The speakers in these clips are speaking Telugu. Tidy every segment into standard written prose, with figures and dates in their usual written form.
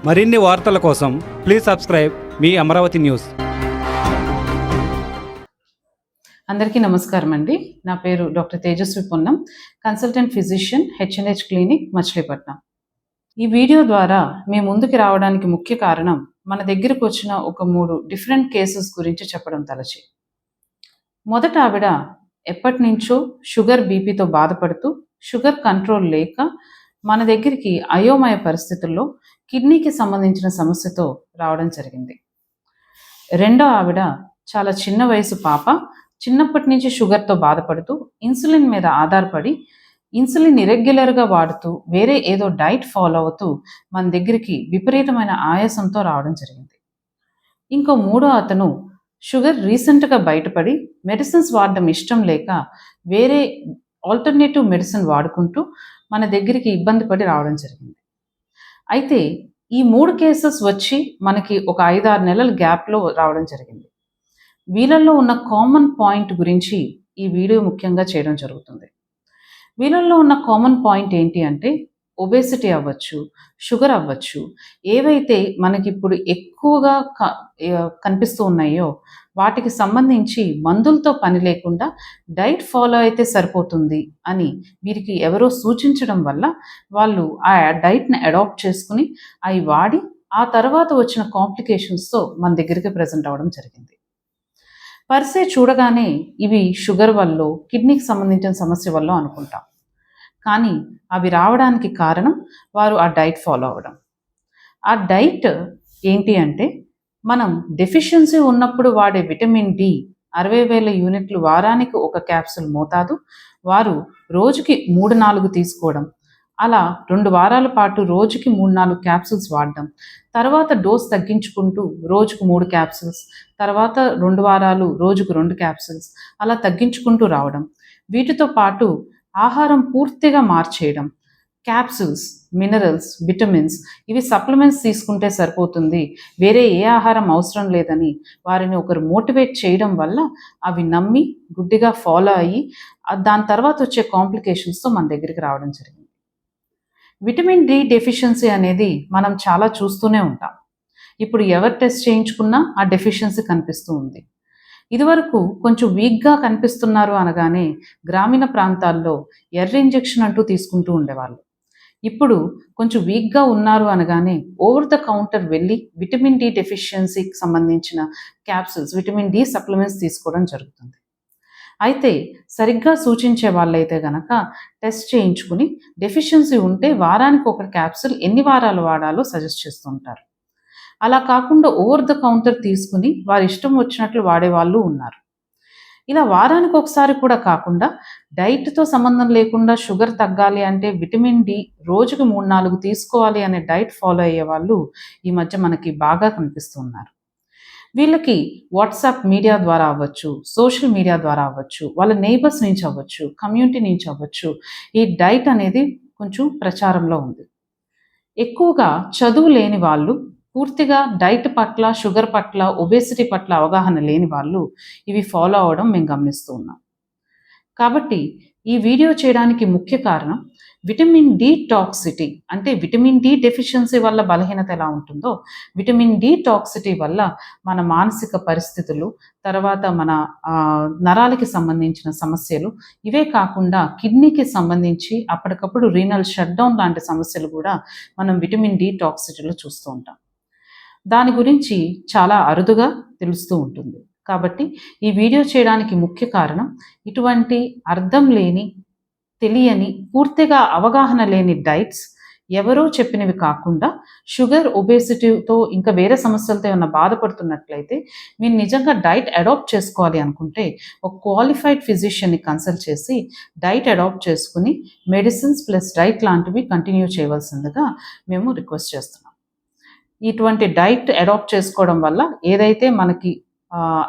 మరిన్ని వార్తల కోసం ప్లీజ్ సబ్స్క్రైబ్ మీ అమరావతి న్యూస్. అందరికీ నమస్కారం అండి. నా పేరు doctor Tejaswi Ponnam, consultant physician, HNH clinic, Machilipatnam. ఈ వీడియో ద్వారా మేము ముందుకు రావడానికి ముఖ్య కారణం మన దగ్గరకు వచ్చిన ఒక 3 డిఫరెంట్ కేసెస్ గురించి చెప్పడం తలచి. మొదట ఆవిడ ఎప్పటి నుంచో షుగర్ బీపీతో బాధపడుతూ షుగర్ కంట్రోల్ లేక మన దగ్గరికి అయోమయ పరిస్థితుల్లో కిడ్నీకి సంబంధించిన సమస్యతో రావడం జరిగింది. రెండో ఆవిడ చాలా చిన్న వయసు పాప, చిన్నప్పటి నుంచి షుగర్తో బాధపడుతూ ఇన్సులిన్ మీద ఆధారపడి ఇన్సులిన్ ఇరెగ్యులర్గా వాడుతూ వేరే ఏదో డైట్ ఫాలో అవుతూ మన దగ్గరికి విపరీతమైన ఆయాసంతో రావడం జరిగింది. ఇంకో మూడో అతను షుగర్ రీసెంట్గా బయటపడి మెడిసిన్స్ వాడడం ఇష్టం లేక వేరే ఆల్టర్నేటివ్ మెడిసిన్ వాడుకుంటూ మన దగ్గరికి ఇబ్బంది పడి రావడం జరిగింది. అయితే ఈ 3 కేసెస్ వచ్చి మనకి ఒక 5-6 నెలల గ్యాప్లో రావడం జరిగింది. వీళ్ళల్లో ఉన్న కామన్ పాయింట్ గురించి ఈ వీడియో ముఖ్యంగా చేయడం జరుగుతుంది. వీళ్ళల్లో ఉన్న కామన్ పాయింట్ ఏంటి అంటే ఒబేసిటీ అవ్వచ్చు, షుగర్ అవ్వచ్చు, ఏవైతే మనకి ఇప్పుడు ఎక్కువగా కనిపిస్తూ ఉన్నాయో వాటికి సంబంధించి మందులతో పని లేకుండా డైట్ ఫాలో అయితే సరిపోతుంది అని వీరికి ఎవరో సూచించడం వల్ల వాళ్ళు ఆ డైట్ని అడాప్ట్ చేసుకుని అవి వాడి ఆ తర్వాత వచ్చిన కాంప్లికేషన్స్తో మన దగ్గరికి ప్రజెంట్ అవ్వడం జరిగింది. పర్సే చూడగానే ఇవి షుగర్ వల్ల, కిడ్నీకి సంబంధించిన సమస్య వల్ల అనుకుంటాం. కానీ అవి రావడానికి కారణం వారు ఆ డైట్ ఫాలో అవ్వడం. ఆ డైట్ ఏంటి అంటే మనం డెఫిషియన్సీ ఉన్నప్పుడు వాడే విటమిన్ డి 60,000 యూనిట్లు వారానికి 1 క్యాప్సూల్ మోతాదు వారు రోజుకి 3-4 తీసుకోవడం, అలా 2 వారాల పాటు రోజుకి 3-4 క్యాప్సూల్స్ వాడడం, తర్వాత డోస్ తగ్గించుకుంటూ రోజుకు 3 క్యాప్సూల్స్, తర్వాత 2 వారాలు రోజుకు 2 క్యాప్సూల్స్, అలా తగ్గించుకుంటూ రావడం. వీటితో పాటు ఆహారం పూర్తిగా మార్చేయడం, క్యాప్సూల్స్, మినరల్స్, విటమిన్స్, ఇవి సప్లిమెంట్స్ తీసుకుంటే సరిపోతుంది, వేరే ఏ ఆహారం అవసరం లేదని వారిని ఒకరు మోటివేట్ చేయడం వల్ల అవి నమ్మి గుడ్డిగా ఫాలో అయ్యి దాని తర్వాత వచ్చే కాంప్లికేషన్స్తో మన దగ్గరికి రావడం జరిగింది. విటమిన్ డి డెఫిషియన్సీ అనేది మనం చాలా చూస్తూనే ఉంటాం. ఇప్పుడు ఎవరు టెస్ట్ చేయించుకున్నా ఆ డెఫిషియన్సీ కనిపిస్తూ ఉంది. ఇదివరకు కొంచెం వీక్గా కనిపిస్తున్నారు అనగానే గ్రామీణ ప్రాంతాల్లో ఎర్ర ఇంజెక్షన్ అంటూ తీసుకుంటూ ఉండేవాళ్ళు. ఇప్పుడు కొంచెం వీక్గా ఉన్నారు అనగానే ఓవర్ ద కౌంటర్ వెళ్ళి విటమిన్ డి డెఫిషియన్సీకి సంబంధించిన క్యాప్సూల్స్, విటమిన్ డి సప్లిమెంట్స్ తీసుకోవడం జరుగుతుంది. అయితే సరిగ్గా సూచించే వాళ్ళైతే గనక టెస్ట్ చేయించుకుని డెఫిషియన్సీ ఉంటే వారానికి 1 క్యాప్సూల్ ఎన్ని వారాలు వాడాలో సజెస్ట్ చేస్తూ ఉంటారు. అలా కాకుండా ఓవర్ ద కౌంటర్ తీసుకుని వారి ఇష్టం వచ్చినట్లు వాడేవాళ్ళు ఉన్నారు. ఇలా వారానికి ఒకసారి కూడా కాకుండా డైట్తో సంబంధం లేకుండా షుగర్ తగ్గాలి అంటే విటమిన్ డి రోజుకు 3-4 తీసుకోవాలి అనే డైట్ ఫాలో అయ్యే వాళ్ళు ఈ మధ్య మనకి బాగా కనిపిస్తున్నారు. వీళ్ళకి వాట్సాప్ మీడియా ద్వారా అవ్వచ్చు, సోషల్ మీడియా ద్వారా అవ్వచ్చు, వాళ్ళ నైబర్స్ నుంచి అవ్వచ్చు, కమ్యూనిటీ నుంచి అవ్వచ్చు, ఈ డైట్ అనేది కొంచెం ప్రచారంలో ఉంది. ఎక్కువగా చదువు లేని వాళ్ళు, పూర్తిగా డైట్ పట్ల, షుగర్ పట్ల, ఒబేసిటీ పట్ల అవగాహన లేని వాళ్ళు ఇవి ఫాలో అవ్వడం మేము గమనిస్తూ ఉన్నాం. కాబట్టి ఈ వీడియో చేయడానికి ముఖ్య కారణం విటమిన్ డి టాక్సిటీ, అంటే విటమిన్ డి డెఫిషియన్సీ వల్ల బలహీనత ఎలా ఉంటుందో విటమిన్ డి టాక్సిటీ వల్ల మన మానసిక పరిస్థితులు, తర్వాత మన నరాలకి సంబంధించిన సమస్యలు, ఇవే కాకుండా కిడ్నీకి సంబంధించి అప్పటికప్పుడు రీనల్ షట్డౌన్ లాంటి సమస్యలు కూడా మనం విటమిన్ డి టాక్సిటీలో చూస్తూ ఉంటాం. దాని గురించి చాలా అరుదుగా తెలుస్తూ ఉంటుంది. కాబట్టి ఈ వీడియో చేయడానికి ముఖ్య కారణం ఇటువంటి అర్థం లేని, తెలియని, పూర్తిగా అవగాహన లేని డైట్స్ ఎవరో చెప్పినవి కాకుండా షుగర్, ఒబేసిటీతో ఇంకా వేరే సమస్యలతో ఏమైనా బాధపడుతున్నట్లయితే మీరు నిజంగా డైట్ అడాప్ట్ చేసుకోవాలి అనుకుంటే ఒక క్వాలిఫైడ్ ఫిజిషియన్ని కన్సల్ట్ చేసి డైట్ అడాప్ట్ చేసుకుని మెడిసిన్స్ ప్లస్ డైట్ లాంటివి కంటిన్యూ చేయవలసిందిగా మేము రిక్వెస్ట్ చేస్తున్నాం. ఇటువంటి డైట్ అడాప్ట్ చేసుకోవడం వల్ల ఏదైతే మనకి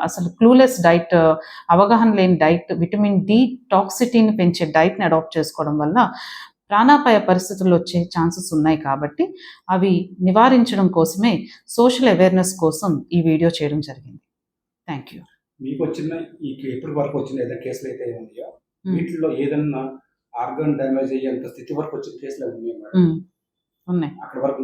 అసలు క్లూలెస్ డైట్, అవగాహన లేని డైట్, విటమిన్ డి టాక్సిటీని పెంచే డైట్ని అడాప్ట్ చేసుకోవడం వల్ల ప్రాణాపాయ పరిస్థితులు వచ్చే ఛాన్సెస్ ఉన్నాయి. కాబట్టి అవి నివారించడం కోసమే సోషల్ అవేర్నెస్ కోసం ఈ వీడియో చేయడం జరిగింది. Thank you. మీకు వచ్చిన ఎప్పటి వరకు వచ్చిన ఏదైనా కేసులు అయితే ఉన్నాయో వీటిలో ఏదన్నా ఆర్గాన్ డ్యామేజ్ అయ్యేంత స్థితి వరకు వచ్చిన కేసులు ఉన్నాయి. అక్కడ వరకు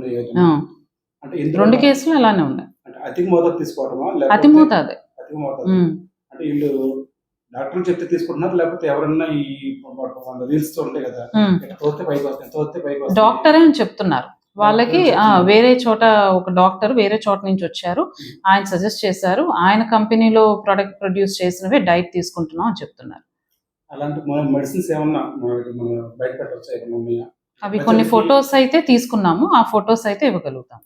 అంటే ఇందులో 2 కేసులు అలానే ఉన్నాయి. అంటే అధిక మోతాదు తీసుకోవడమా అతి లేకపోతే మోతాదే. అధిక మోతాదు ఉమ్. అంటే వీళ్ళు డాక్టర్లు చెప్తే తీసుకుంటున్నారు లేకపోతే ఎవరన్నా ఈ రీల్స్ ఉంటాయి కదా ఉమ్. ఇట్లా తోస్తే పైకి వస్తాయి తోస్తే పైకి వస్తాయి డాక్టరే అని చెప్తున్నారు వాళ్ళకి. డాక్టరే చెప్తున్నారు. వేరే చోట ఒక డాక్టర్ వేరే చోట నుంచి వచ్చారు, ఆయన సజెస్ట్ చేశారు, ఆయన కంపెనీలో ప్రొడక్ట్ ప్రొడ్యూస్ చేసినవే డైట్ తీసుకుంటున్నాం అని చెప్తున్నారు. అలాంటి మన మెడిసిన్స్ ఏమన్నా మన బయట పెట్టవచ్చా ఏమన్నా ఉన్నాయా? అవి కొన్ని ప్రజలకి ఫొటోస్ అయితే తీసుకున్నాము, ఆ ఫొటోస్ అయితే ఇవ్వగలుగుతాం.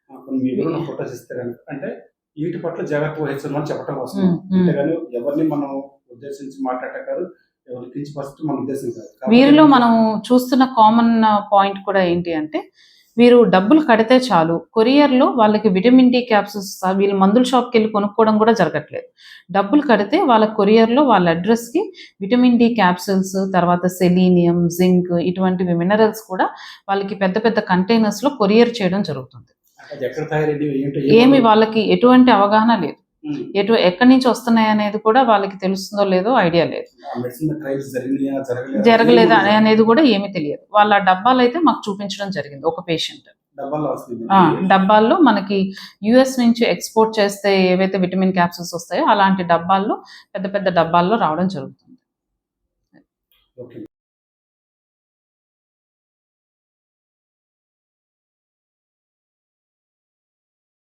కొన్ని మీరు ఫోటోస్ ఇస్తే కనుక అంటే వీటి పట్ల జాగ్రత్త వహించమని చెప్పడం కోసం ఉమ్, ఉమ్. అంతేగాని ఎవరిని మనం ఉద్దేశించి మాట్లాడటం కాదు, ఎవరి కించపరచడం మన ఉద్దేశం కాదు. కాబట్టి వీరిలో మనం చూస్తున్న కామన్ పాయింట్ కూడా ఏంటి అంటే, వీరు డబ్బులు కడితే చాలు, కొరియర్లో వాళ్ళకి విటమిన్ డి క్యాప్సూల్స్ వీళ్ళు మందుల షాప్కి వెళ్ళి కొనుక్కోవడం కూడా జరగట్లేదు. డబ్బులు కడితే వాళ్ళ కొరియర్లో వాళ్ళ అడ్రస్కి విటమిన్ డి క్యాప్సూల్స్, తర్వాత సెలీనియం, జింక్ ఇటువంటివి మినరల్స్ కూడా వాళ్ళకి పెద్ద పెద్ద కంటైనర్స్లో కొరియర్ చేయడం జరుగుతుంది. అది ఎక్కడ తయారైంది ఏంటో ఏమి వాళ్ళకి ఎటువంటి అవగాహన లేదు, ఉమ్. ఎక్కడి నుంచి వస్తున్నాయి అనేది కూడా వాళ్ళకి తెలుస్తుందో లేదో ఐడియా లేదు, ఆ మెడిసిన్ ట్రయల్స్ జరిగినాయా జరగలేదా అనేది కూడా ఏమీ తెలియదు. వాళ్ళ డబ్బాలు అయితే మాకు చూపించడం జరిగింది. ఒక పేషెంట్ డబ్బాల్లో వస్తుంది డబ్బాల్లో మనకి యుఎస్ నుంచి ఎక్స్పోర్ట్ చేస్తే ఏవైతే విటమిన్ క్యాప్సూల్స్ వస్తాయో అలాంటి డబ్బాల్లో పెద్ద పెద్ద డబ్బాల్లో రావడం జరుగుతుంది. ఓకే.